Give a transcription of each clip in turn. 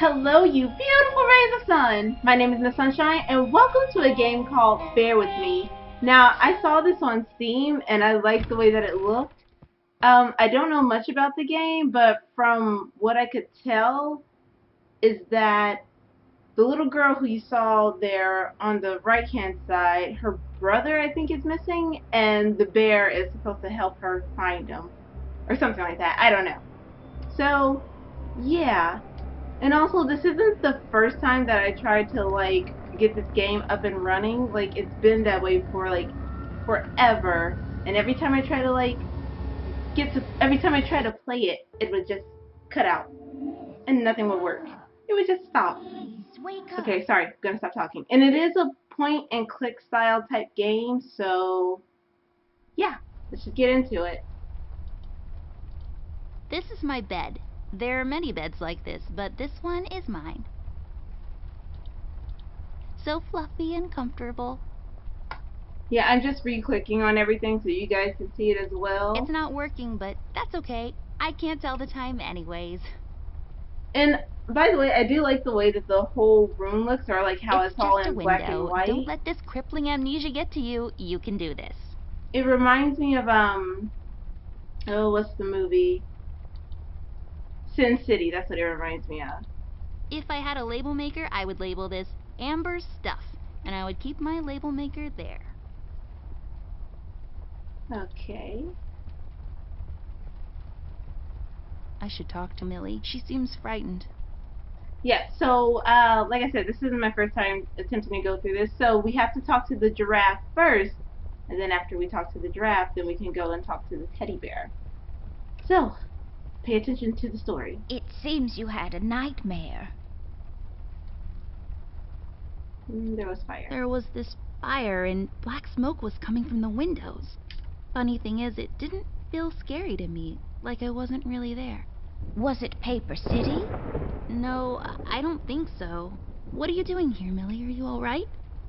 Hello, you beautiful rays of sun! My name is Miss Sunshine, and welcome to a game called Bear With Me. Now, I saw this on Steam, and I liked the way that it looked. I don't know much about the game, but from what I could tell, is that the little girl who you saw there on the right-hand side, her brother, I think, is missing, and the bear is supposed to help her find him. Or something like that. I don't know. So, yeah. And also, this isn't the first time that I tried to, like, get this game up and running. Like, it's been that way for, like, forever. And every time I try to, like, every time I try to play it, it would just cut out. And nothing would work. It would just stop. Wake up. Okay, sorry, I'm gonna stop talking. And it is a point and click style type game, so, yeah, let's just get into it. This is my bed. There are many beds like this, but this one is mine. So fluffy and comfortable. Yeah, I'm just re-clicking on everything so you guys can see it as well. It's not working, but that's okay. I can't tell the time anyways. And by the way, I do like the way that the whole room looks, or like how It's it's all just a in black and window. Don't white. let this crippling amnesia get to you. You can do this. It reminds me of oh, what's the movie? Sin City. That's what it reminds me of. If I had a label maker, I would label this Amber Stuff, and I would keep my label maker there. Okay. I should talk to Millie. She seems frightened. Yeah, so like I said, this isn't my first time attempting to go through this, so we have to talk to the giraffe first, and then after we talk to the giraffe, then we can go and talk to the teddy bear. So, pay attention to the story. It seems you had a nightmare. There was fire. There was this fire and black smoke was coming from the windows. Funny thing is, it didn't feel scary to me, like I wasn't really there. Was it Paper City? No, I don't think so. What are you doing here, Millie? Are you all right?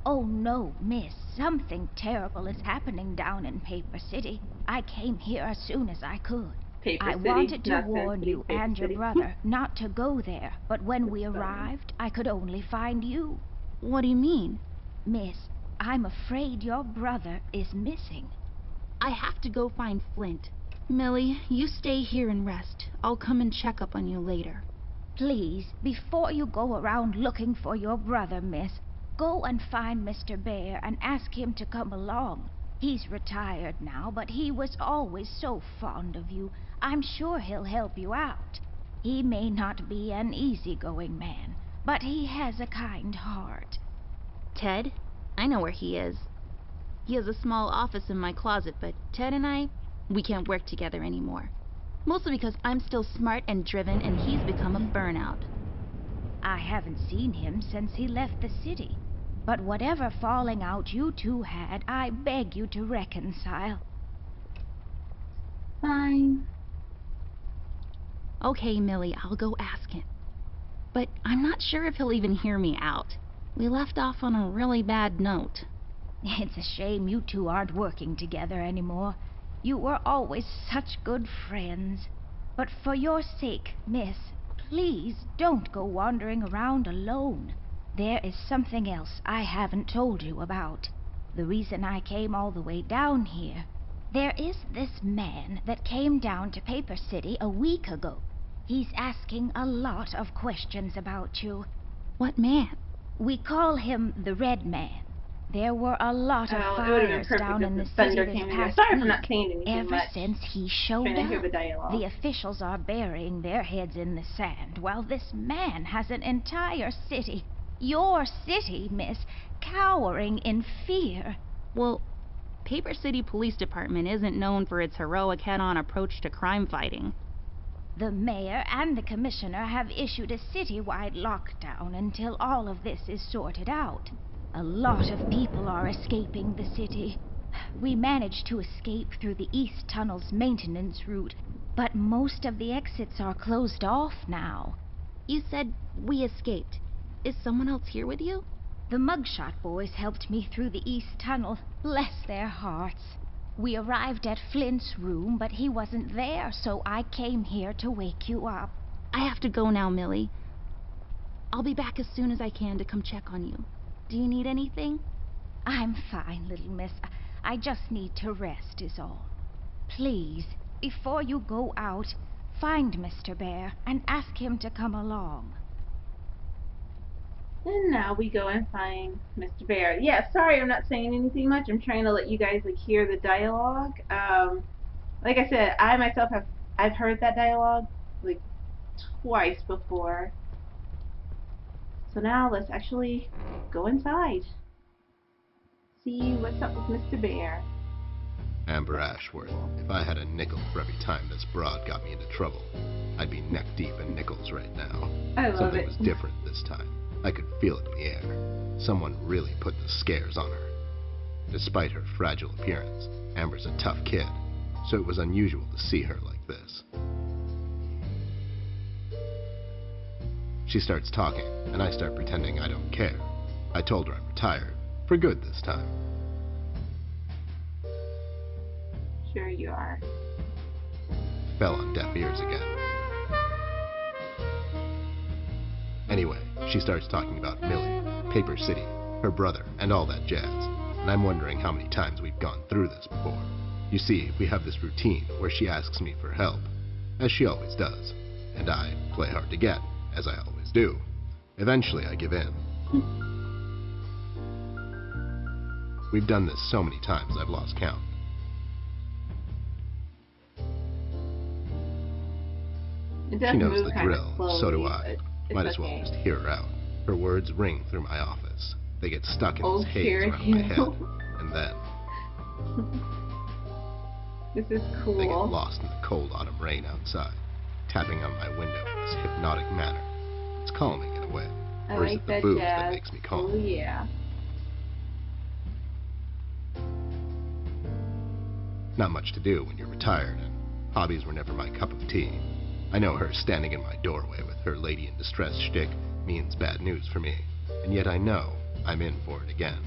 Oh no, miss. Something terrible is happening down in Paper City. I came here as soon as I could. Paper I City, wanted to not Sin warn City, you Paper and your City. brother not to go there, but when we That's funny. arrived, I could only find you. What do you mean? Miss, I'm afraid your brother is missing. I have to go find Flint. Millie, you stay here and rest. I'll come and check up on you later. Please, before you go around looking for your brother, miss, go and find Mr. Bear and ask him to come along. He's retired now, but he was always so fond of you. I'm sure he'll help you out. He may not be an easygoing man, but he has a kind heart. Ted? I know where he is. He has a small office in my closet, but Ted and we can't work together anymore. Mostly because I'm still smart and driven and he's become a burnout. I haven't seen him since he left the city. But whatever falling out you two had, I beg you to reconcile. Fine. Okay, Millie, I'll go ask him. But I'm not sure if he'll even hear me out. We left off on a really bad note. It's a shame you two aren't working together anymore. You were always such good friends. But for your sake, miss, please don't go wandering around alone. There is something else I haven't told you about. The reason I came all the way down here. There is this man that came down to Paper City a week ago. He's asking a lot of questions about you. What man? We call him the Red Man. There were a lot of It would have been fires perfect down if in the the city thunder this came in there. past Sorry week. for not saying anything Ever much. since he showed Trying to hear up, the dialogue. the officials are burying their heads in the sand, while this man has an entire city, your city, miss, cowering in fear. Well, Paper City Police Department isn't known for its heroic head-on approach to crime fighting. The mayor and the commissioner have issued a citywide lockdown until all of this is sorted out. A lot of people are escaping the city. We managed to escape through the East Tunnel's maintenance route, but most of the exits are closed off now. You said we escaped. Is someone else here with you? The Mugshot boys helped me through the East Tunnel, bless their hearts. We arrived at Flint's room, but he wasn't there, so I came here to wake you up. I have to go now, Millie. I'll be back as soon as I can to come check on you. Do you need anything? I'm fine, little miss. I just need to rest is all. Please, before you go out, find Mr. Bear and ask him to come along. And now we go and find Mr. Bear. Yeah, sorry I'm not saying anything much. I'm trying to let you guys like hear the dialogue. Like I said, I myself I've heard that dialogue like twice before. So now let's actually go inside. See what's up with Mr. Bear. Amber Ashworth, if I had a nickel for every time this broad got me into trouble, I'd be neck deep in nickels right now. I love Something it. was different this time. I could feel it in the air. Someone really put the scares on her. Despite her fragile appearance, Amber's a tough kid, so it was unusual to see her like this. She starts talking, and I start pretending I don't care. I told her I'm retired, for good this time. Sure you are. Fell on deaf ears again. Anyway, she starts talking about Millie, Paper City, her brother, and all that jazz. And I'm wondering how many times we've gone through this before. You see, we have this routine where she asks me for help, as she always does. And I play hard to get, as I always do. Eventually I give in. We've done this so many times I've lost count. It does She knows move the kind of drill, slowly, so do I. but it's Might as well okay. just hear her out. Her words ring through my office. They get stuck in Oh, this haze hear around my you. head. And then This is they get cool. lost in the cold autumn rain outside, tapping on my window in this hypnotic manner. It's calming in a way. I Or is like it the that booze jazz. that makes me calm? Oh yeah. Not much to do when you're retired, and hobbies were never my cup of tea. I know her standing in my doorway with her lady in distress shtick means bad news for me, and yet I know I'm in for it again.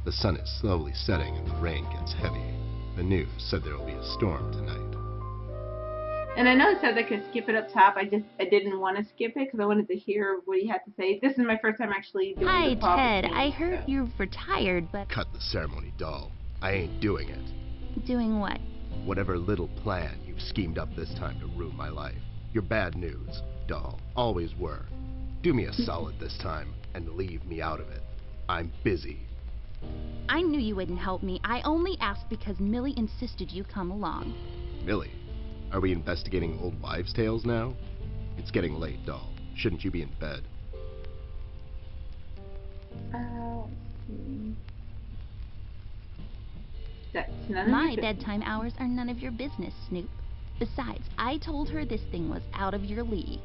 The sun is slowly setting and the rain gets heavy. The news said there will be a storm tonight. And I know it says I could skip it up top. I didn't want to skip it because I wanted to hear what he had to say. This is my first time actually doing Hi, the proper Ted. thing, I heard so. you've retired, but... Cut the ceremony, doll. I ain't doing it. Doing what? Whatever little plan you've schemed up this time to ruin my life. You're bad news, doll. Always were. Do me a solid this time and leave me out of it. I'm busy. I knew you wouldn't help me. I only asked because Millie insisted you come along. Millie, are we investigating old wives' tales now? It's getting late, doll. Shouldn't you be in bed? Let's see. That's none of My your business. bedtime hours are none of your business, Snoop. Besides, I told her this thing was out of your league.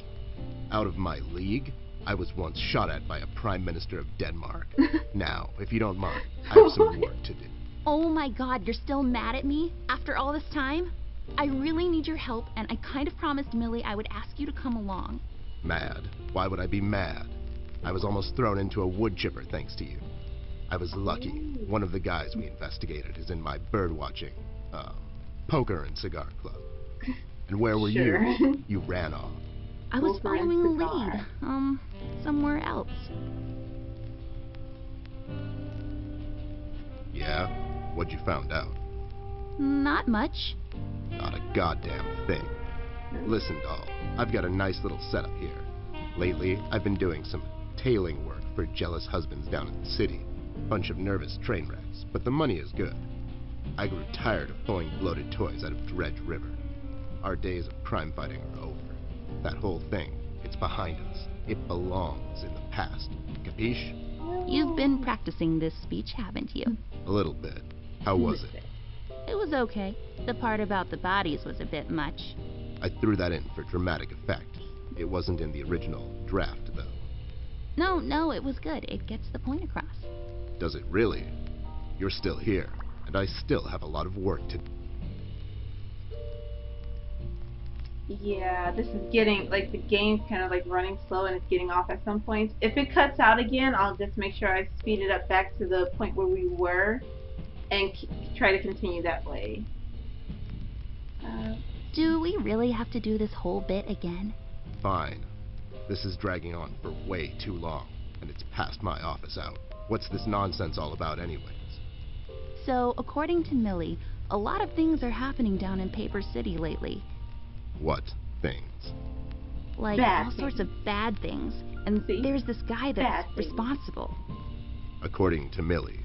Out of my league? I was once shot at by a Prime Minister of Denmark. Now, if you don't mind, I have some work to do. Oh my god, you're still mad at me? After all this time? I really need your help, and I kind of promised Millie I would ask you to come along. Mad? Why would I be mad? I was almost thrown into a wood chipper thanks to you. I was lucky. One of the guys we investigated is in my birdwatching, poker and cigar club. And where were Sure. you? You ran off. I was Poker and following a cigar. lead, somewhere else. Yeah? What'd you found out? Not much. Not a goddamn thing. Listen, doll, I've got a nice little setup here. Lately, I've been doing some tailing work for jealous husbands down in the city. Bunch of nervous train wrecks, but the money is good. I grew tired of pulling bloated toys out of Dredge River. Our days of crime fighting are over. That whole thing, it's behind us. It belongs in the past. Capiche? You've been practicing this speech, haven't you? A little bit. How was it? It was okay. The part about the bodies was a bit much. I threw that in for dramatic effect. It wasn't in the original draft, though. No, it was good. It gets the point across. Does it really? You're still here, and I still have a lot of work to do. Yeah, this is getting, like, the game's kind of, like, running slow and it's getting off at some points. If it cuts out again, I'll just make sure I speed it up back to the point where we were and try to continue that way. Do we really have to do this whole bit again? Fine. This is dragging on for way too long, and it's past my office hour. What's this nonsense all about anyways? So, according to Millie, a lot of things are happening down in Paper City lately. What things? Like Bad all sorts things. of bad things. And See? there's this guy Bad that's things. responsible. According to Millie.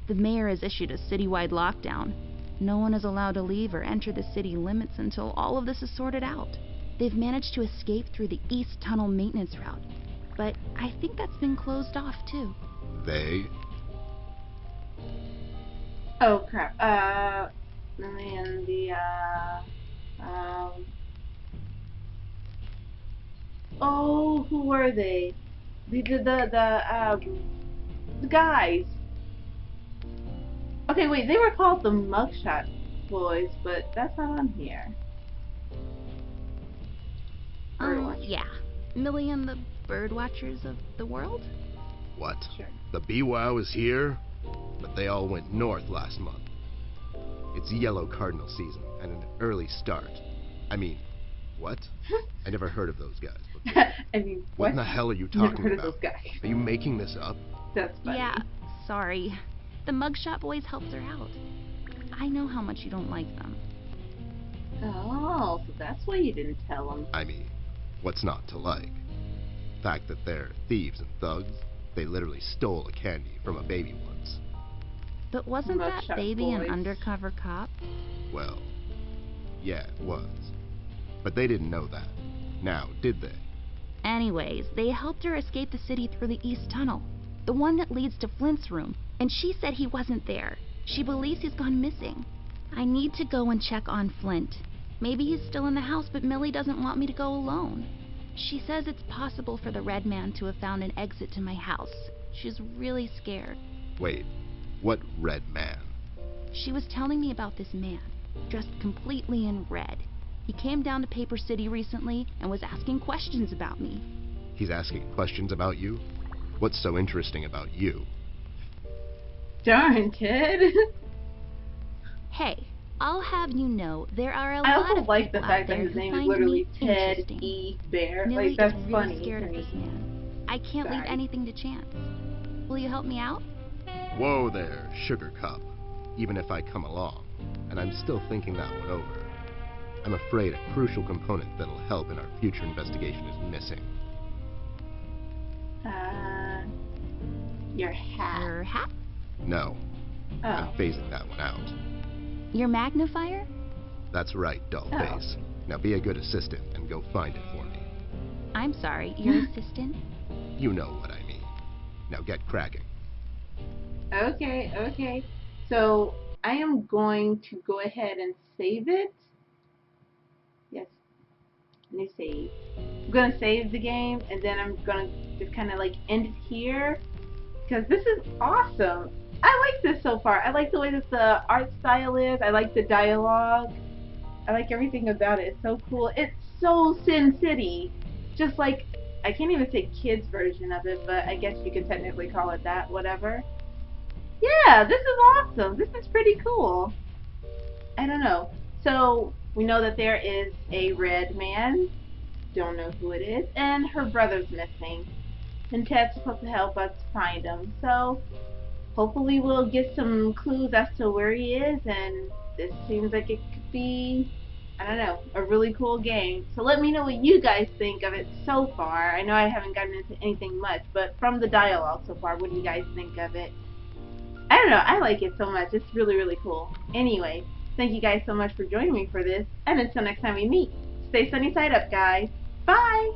The mayor has issued a citywide lockdown. No one is allowed to leave or enter the city limits until all of this is sorted out. They've managed to escape through the East Tunnel maintenance route, but I think that's been closed off too. They? Oh crap. And the oh, who were they? The guys. Okay, wait, they were called the Mugshot Boys, but that's not on here. Yeah. Millie and the bird watchers of the world? What? Sure. The BWOW is here? But they all went north last month. It's yellow cardinal season and an early start. I mean, what? I never heard of those guys before. I mean, What in the hell are you Never talking heard about? of those guys. Are you making this up? That's funny. Yeah, sorry. The Mugshot Boys helped her out. I know how much you don't like them. Oh, so that's why you didn't tell them. I mean, what's not to like? The fact that they're thieves and thugs, they literally stole a candy from a baby once. But wasn't that Mugshot baby an Boys. undercover cop? Well, yeah, it was. But they didn't know that. Now, did they? Anyways, they helped her escape the city through the East Tunnel, the one that leads to Flint's room, and she said he wasn't there. She believes he's gone missing. I need to go and check on Flint. Maybe he's still in the house, but Millie doesn't want me to go alone. She says it's possible for the Red Man to have found an exit to my house. She's really scared. Wait, what red man? She was telling me about this man, dressed completely in red. He came down to Paper City recently and was asking questions about me. He's asking questions about you? What's so interesting about you? Darn, kid. Hey, I'll have you know there are a I lot also of like the people fact out that there his who name is find literally me interesting. Ted.E.Bear. Millie Like, that's is really funny scared to of me. this man. I can't leave Sorry. anything to chance. Will you help me out? Whoa there, sugar cup. Even if I come along, and I'm still thinking that one over, I'm afraid a crucial component that'll help in our future investigation is missing. Your hat. Your hat? No, Oh. I'm phasing that one out. Your magnifier? That's right, doll Oh. face. Now be a good assistant and go find it for me. I'm sorry, your assistant? You know what I mean. Now get cracking. Okay, okay. So I am going to go ahead and save it. Yes. Let me save. I'm gonna save the game and then I'm gonna just kind of like end it here because this is awesome. I like this so far. I like the way that the art style is. I like the dialogue. I like everything about it. It's so cool. It's so Sin City. Just like, I can't even say kids version of it, but I guess you could technically call it that, whatever. Yeah, this is awesome. This is pretty cool. I don't know. So, we know that there is a red man. Don't know who it is. And her brother's missing. And Ted's supposed to help us find him. So, hopefully we'll get some clues as to where he is. And this seems like it could be, I don't know, a really cool game. So let me know what you guys think of it so far. I know I haven't gotten into anything much, but from the dialogue so far, what do you guys think of it? I don't know, I like it so much. It's really, really cool. Anyway, thank you guys so much for joining me for this, and until next time we meet, stay sunny side up, guys. Bye!